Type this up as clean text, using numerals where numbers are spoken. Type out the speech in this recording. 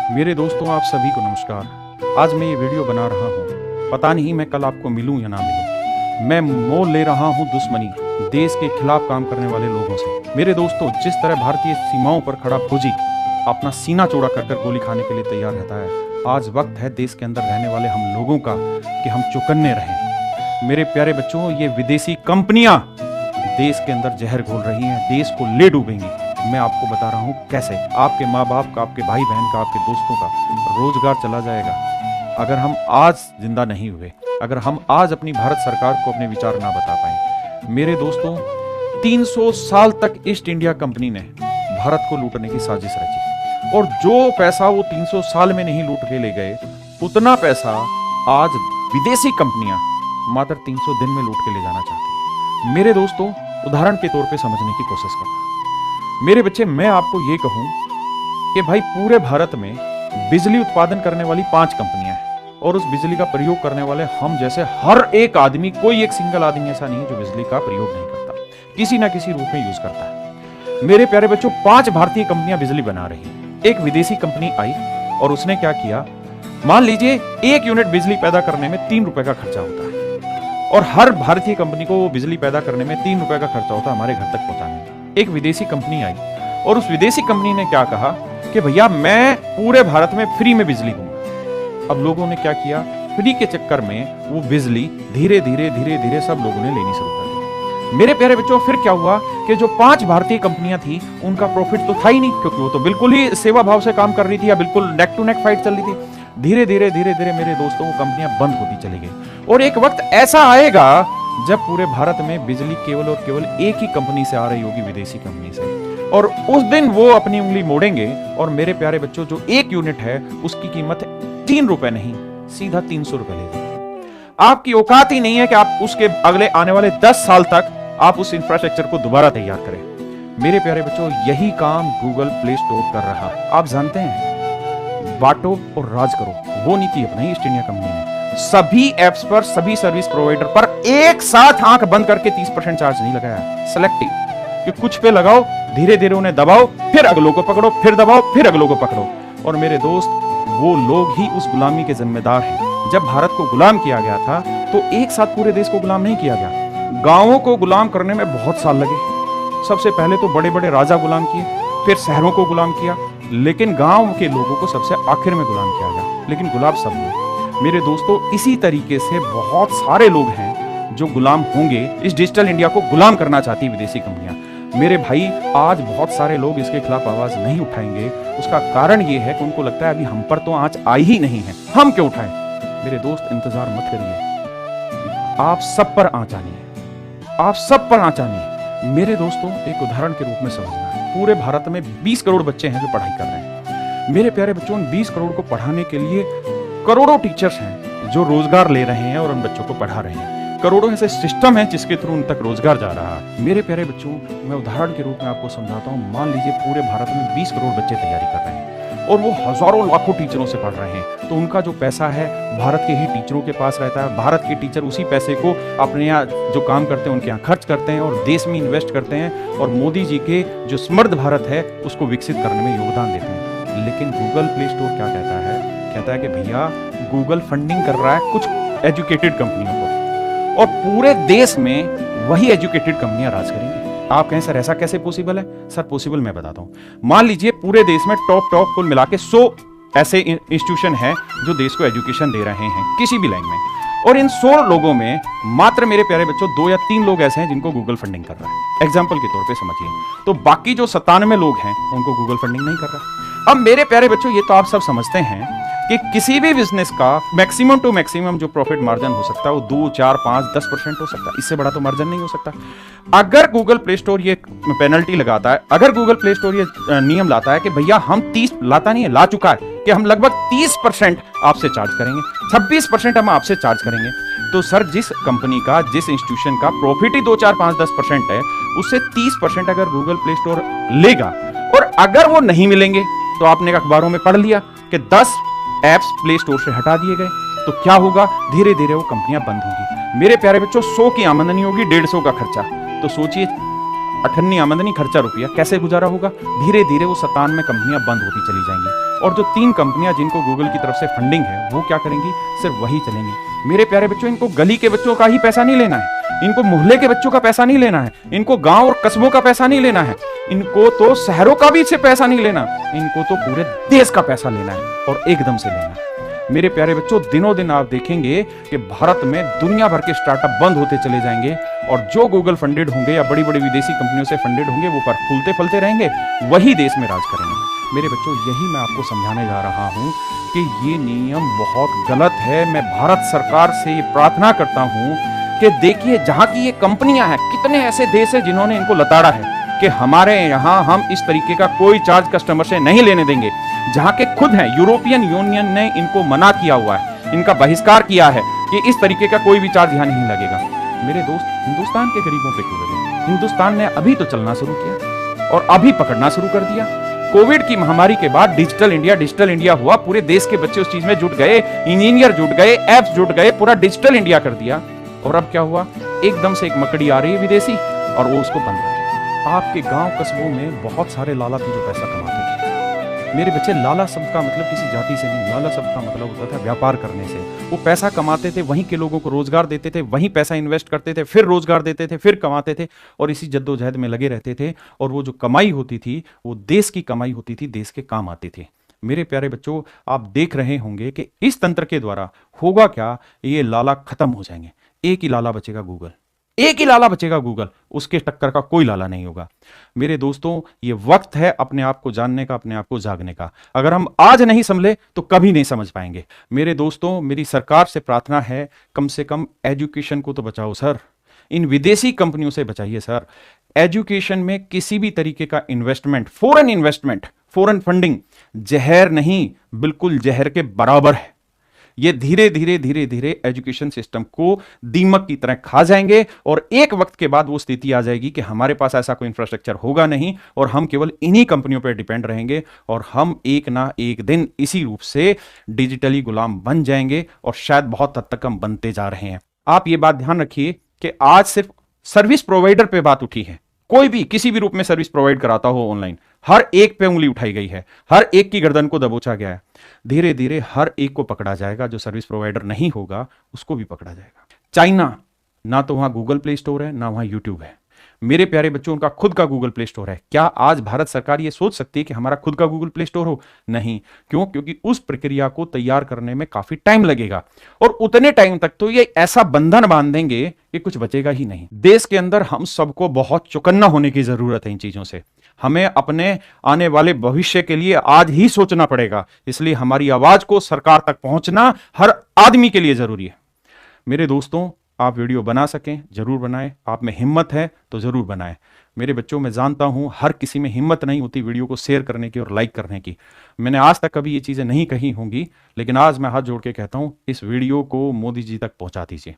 मेरे दोस्तों, आप सभी को नमस्कार। आज मैं ये वीडियो बना रहा हूँ। पता नहीं मैं कल आपको मिलूँ या ना मिलूँ। मैं मोल ले रहा हूँ दुश्मनी देश के खिलाफ काम करने वाले लोगों से। मेरे दोस्तों, जिस तरह भारतीय सीमाओं पर खड़ा फौजी अपना सीना चौड़ा कर गोली खाने के लिए तैयार रहता है, आज वक्त है देश के अंदर रहने वाले हम लोगों का कि हम चौकन्ने रहें। मेरे प्यारे बच्चों, ये विदेशी कंपनियां देश के अंदर जहर घोल रही हैं, देश को ले डूबेंगी। मैं आपको बता रहा हूँ कैसे। आपके माँ बाप का, आपके भाई बहन का, आपके दोस्तों का रोजगार चला जाएगा अगर हम आज जिंदा नहीं हुए, अगर हम आज अपनी भारत सरकार को अपने विचार ना बता पाए। मेरे दोस्तों, 300 साल तक ईस्ट इंडिया कंपनी ने भारत को लूटने की साजिश रची, और जो पैसा वो 300 साल में नहीं लूट के ले गए, उतना पैसा आज विदेशी कंपनियां मात्र 300 दिन में लूट के ले जाना चाहती हैं। मेरे दोस्तों, उदाहरण के तौर पे समझने की कोशिश करना। मेरे बच्चे, मैं आपको ये कहूं कि भाई पूरे भारत में बिजली उत्पादन करने वाली 5 कंपनियां हैं, और उस बिजली का प्रयोग करने वाले हम जैसे हर एक आदमी, कोई एक सिंगल आदमी ऐसा नहीं है जो बिजली का प्रयोग नहीं करता, किसी ना किसी रूप में यूज करता है। मेरे प्यारे बच्चों, 5 भारतीय कंपनियां बिजली बना रही हैं। एक विदेशी कंपनी आई और उसने क्या किया, मान लीजिए 1 यूनिट बिजली पैदा करने में 3 रुपए का खर्चा होता है, और हर भारतीय कंपनी को वो बिजली पैदा करने में 3 रुपए का खर्चा होता है हमारे घर तक पहुंचाने में। एक विदेशी कंपनी आई और उस विदेशी कंपनी ने क्या कहा कि भैया मैं पूरे भारत में फ्री में बिजली दूंगा। अब लोगों ने क्या किया, फ्री के चक्कर में वो बिजली धीरे धीरे सब लोगों ने लेनी शुरू कर दी। मेरे प्यारे बच्चों, फिर क्या हुआ कि जो 5 भारतीय कंपनियां थी उनका प्रॉफिट तो था ही नहीं, क्योंकि वो तो बिल्कुल ही सेवा भाव से काम कर रही थी या बिल्कुल नेक टू नेक फाइट चल रही थी। धीरे धीरे मेरे दोस्तों, वो कंपनियां बंद होती चली गई। और एक वक्त ऐसा आएगा जब पूरे भारत में बिजली केवल और केवल एक ही कंपनी से आ रही होगी, विदेशी कंपनी से, और उस दिन वो अपनी उंगली मोड़ेंगे और मेरे प्यारे बच्चों, जो 1 यूनिट है उसकी कीमत 3 रुपए नहीं, सीधा 300 रुपए ले देंगे। आपकी औकात ही नहीं है कि आप उसके अगले आने वाले 10 साल तक आप उस इंफ्रास्ट्रक्चर को दोबारा तैयार करें। मेरे प्यारे बच्चों, यही काम गूगल प्ले स्टोर कर रहा। आप जानते हैं, बांटो और राज करो, वो नीति अपनाई ईस्ट इंडिया कंपनी ने। सभी एप्स पर, सभी सर्विस प्रोवाइडर पर एक साथ आंख बंद करके 30% चार्ज नहीं लगाया, सेलेक्टिव, कि कुछ पे लगाओ, धीरे धीरे उन्हें दबाओ, फिर अगलों को पकड़ो, फिर दबाओ, फिर अगलों को पकड़ो। और मेरे दोस्त, वो लोग ही उस गुलामी के जिम्मेदार हैं। जब भारत को गुलाम किया गया था तो एक साथ पूरे देश को गुलाम नहीं किया गया। गांवों को गुलाम करने में बहुत साल लगे। सबसे पहले तो बड़े बड़े राजा गुलाम किए, फिर शहरों को गुलाम किया, लेकिन गांव के लोगों को सबसे आखिर में गुलाम किया गया। लेकिन गुलाम सब हुए। मेरे दोस्तों, इसी तरीके से बहुत सारे लोग हैं जो गुलाम होंगे। इस डिजिटल इंडिया को गुलाम करना चाहती विदेशी कंपनियां। मेरे भाई, आज बहुत सारे लोग इसके खिलाफ आवाज नहीं उठाएंगे। उसका कारण यह है कि उनको लगता है अभी हम पर तो आंच आई ही नहीं है, हम क्यों उठाएं। मेरे दोस्त, इंतजार मत करिए, आप सब पर आंच आनी है, आप सब पर आंच आनी है। मेरे दोस्तों, एक उदाहरण के रूप में समझना है, पूरे भारत में 20 करोड़ बच्चे हैं जो पढ़ाई कर रहे हैं। मेरे प्यारे बच्चों, 20 करोड़ को पढ़ाने के लिए करोड़ों टीचर्स हैं जो रोजगार ले रहे हैं और उन बच्चों को पढ़ा रहे हैं। करोड़ों ऐसे सिस्टम हैं जिसके थ्रू उन तक रोजगार जा रहा है। मेरे प्यारे बच्चों, मैं उदाहरण के रूप में आपको समझाता हूँ। मान लीजिए पूरे भारत में 20 करोड़ बच्चे तैयारी कर रहे हैं और वो हजारों लाखों टीचरों से पढ़ रहे हैं, तो उनका जो पैसा है भारत के ही टीचरों के पास रहता है। भारत के टीचर उसी पैसे को अपने यहाँ जो काम करते हैं उनके यहाँ खर्च करते हैं और देश में इन्वेस्ट करते हैं, और मोदी जी के जो समृद्ध भारत है उसको विकसित करने में योगदान देते हैं। लेकिन गूगल प्ले स्टोर क्या कहता है कि भैया, गूगल फंडिंग कर रहा है कुछ एजुकेटेड कंपनियों को, और पूरे देश में वही एजुकेटेड कंपनियां राज करेंगी। आप कहें सर ऐसा कैसे पॉसिबल है? सर पॉसिबल मैं बताता हूं। मान लीजिए पूरे देश में टॉप कुल मिला के 100 ऐसे इंस्टीट्यूशन हैं जो देश को एजुकेशन दे रहे हैं किसी भी लाइन में, और इन 100 लोगों में मात्र मेरे प्यारे बच्चों 2 या 3 लोग ऐसे हैं जिनको गूगल फंडिंग कर रहा है। एग्जाम्पल के तौर पे समझिए, तो बाकी जो 97 लोग हैं उनको गूगल फंडिंग नहीं कर रहा। अब मेरे प्यारे बच्चों, ये तो आप सब समझते हैं कि किसी भी बिजनेस का मैक्सिमम टू मैक्सिमम जो प्रॉफिट मार्जिन हो सकता है वो 2, 4, 5, 10% हो सकता है, इससे बड़ा तो मार्जिन नहीं हो सकता। अगर गूगल प्ले स्टोर ये पेनल्टी लगाता है, अगर गूगल प्ले स्टोर ये नियम लाता है कि भैया हम 30 लाता नहीं है, ला चुका है कि हम लगभग 30% आपसे चार्ज करेंगे, 26% हम आपसे चार्ज करेंगे, तो सर जिस कंपनी का, जिस इंस्टीट्यूशन का प्रॉफिट ही 2, 4, 5, 10% है, उससे 30% अगर गूगल प्ले स्टोर लेगा, और अगर वो नहीं मिलेंगे तो आपने अखबारों में पढ़ लिया कि 10 एप्स प्ले स्टोर से हटा दिए गए, तो क्या होगा, धीरे धीरे वो कंपनियां बंद होंगी। मेरे प्यारे बच्चों, 100 की आमदनी होगी, 150 का खर्चा, तो सोचिए 98 आमदनी, खर्चा रुपया, कैसे गुजारा होगा। धीरे धीरे वो 97 कंपनियां बंद होती चली जाएंगी और जो 3 कंपनियां जिनको गूगल की तरफ से फंडिंग है वो क्या करेंगी, सिर्फ वही चलेंगी। मेरे प्यारे बच्चों, इनको गली के बच्चों का ही पैसा नहीं लेना है, इनको मोहल्ले के बच्चों का पैसा नहीं लेना है, इनको गांव और कस्बों का पैसा नहीं लेना है, इनको तो शहरों का भी इससे पैसा नहीं लेना, इनको तो पूरे देश का पैसा लेना है और एकदम से लेना है। मेरे प्यारे बच्चों, दिनों दिन आप देखेंगे कि भारत में दुनिया भर के स्टार्टअप बंद होते चले जाएंगे और जो गूगल फंडेड होंगे या बड़ी बड़ी विदेशी कंपनियों से फंडेड होंगे वो पर फूलते फलते रहेंगे, वही देश में राज करेंगे। मेरे बच्चों, यही मैं आपको समझाने जा रहा हूं कि ये नियम बहुत गलत है। मैं भारत सरकार से ये प्रार्थना करता हूं कि देखिए, जहां की ये कंपनियां हैं, कितने ऐसे देश हैं जिन्होंने इनको लताड़ा है कि हमारे यहां हम इस तरीके का कोई चार्ज कस्टमर से नहीं लेने देंगे। जहां के खुद हैं, यूरोपियन यूनियन ने इनको मना किया हुआ है, इनका बहिष्कार किया है कि इस तरीके का कोई भी चार्ज यहां नहीं लगेगा। मेरे दोस्त, हिंदुस्तान के गरीबों पे क्यों लगे? हिंदुस्तान ने अभी तो चलना शुरू किया और अभी पकड़ना शुरू कर दिया। कोविड की महामारी के बाद डिजिटल इंडिया हुआ, पूरे देश के बच्चे उस चीज में जुट गए, इंजीनियर जुट गए, एप्स जुट गए, पूरा डिजिटल इंडिया कर दिया। और अब क्या हुआ, एकदम से एक मकड़ी आ रही है विदेशी और वो उसको बंद कर दिया। आपके गांव कस्बों में बहुत सारे लाला थे जो पैसा कमाते थे। मेरे बच्चे, लाला शब्द का मतलब किसी जाति से नहीं, लाला शब्द का मतलब होता था व्यापार करने से। वो पैसा कमाते थे, वहीं के लोगों को रोजगार देते थे, वहीं पैसा इन्वेस्ट करते थे, फिर रोजगार देते थे, फिर कमाते थे और इसी जद्दोजहद में लगे रहते थे। और वो जो कमाई होती थी वो देश की कमाई होती थी, देश के काम आती थी। मेरे प्यारे बच्चों, आप देख रहे होंगे कि इस तंत्र के द्वारा होगा क्या, ये लाला खत्म हो जाएंगे। एक ही लाला बचेगा, गूगल। एक ही लाला बचेगा, गूगल। उसके टक्कर का कोई लाला नहीं होगा। मेरे दोस्तों, ये वक्त है अपने आप को जानने का, अपने आप को जागने का। अगर हम आज नहीं संभले तो कभी नहीं समझ पाएंगे। मेरे दोस्तों, मेरी सरकार से प्रार्थना है, कम से कम एजुकेशन को तो बचाओ सर। इन विदेशी कंपनियों से बचाइए सर। एजुकेशन में किसी भी तरीके का इन्वेस्टमेंट, फॉरेन फंडिंग जहर नहीं, बिल्कुल जहर के बराबर है। ये धीरे धीरे एजुकेशन सिस्टम को दीमक की तरह खा जाएंगे और एक वक्त के बाद वो स्थिति आ जाएगी कि हमारे पास ऐसा कोई इंफ्रास्ट्रक्चर होगा नहीं और हम केवल इन्हीं कंपनियों पर डिपेंड रहेंगे और हम एक ना एक दिन इसी रूप से डिजिटली गुलाम बन जाएंगे और शायद बहुत हद तक हम बनते जा रहे हैं। आप ये बात ध्यान रखिए कि आज सिर्फ सर्विस प्रोवाइडर पे बात उठी है। कोई भी किसी भी रूप में सर्विस प्रोवाइड कराता हो ऑनलाइन, हर एक पे उंगली उठाई गई है, हर एक की गर्दन को दबोचा गया है। धीरे धीरे हर एक को पकड़ा जाएगा। जो सर्विस प्रोवाइडर नहीं होगा उसको भी पकड़ा जाएगा। चाइना, ना तो वहां गूगल प्ले स्टोर है, ना वहां यूट्यूब है। मेरे प्यारे बच्चों, उनका खुद का गूगल प्ले स्टोर है। क्या आज भारत सरकार ये सोच सकती है कि हमारा खुद का गूगल प्ले स्टोर हो? नहीं। क्यों? क्योंकि उस प्रक्रिया को तैयार करने में काफी टाइम लगेगा और उतने टाइम तक तो ये ऐसा बंधन बांध देंगे कि कुछ बचेगा ही नहीं। देश के अंदर हम सबको बहुत चौकन्ना होने की जरूरत है इन चीजों से। हमें अपने आने वाले भविष्य के लिए आज ही सोचना पड़ेगा। इसलिए हमारी आवाज को सरकार तक पहुंचना हर आदमी के लिए जरूरी है। मेरे दोस्तों, आप वीडियो बना सकें जरूर बनाएं। आप में हिम्मत है तो जरूर बनाएं। मेरे बच्चों, मैं जानता हूं हर किसी में हिम्मत नहीं होती वीडियो को शेयर करने की और लाइक करने की। मैंने आज तक कभी ये चीजें नहीं कही होंगी, लेकिन आज मैं हाथ जोड़ के कहता हूं, इस वीडियो को मोदी जी तक पहुंचा दीजिए।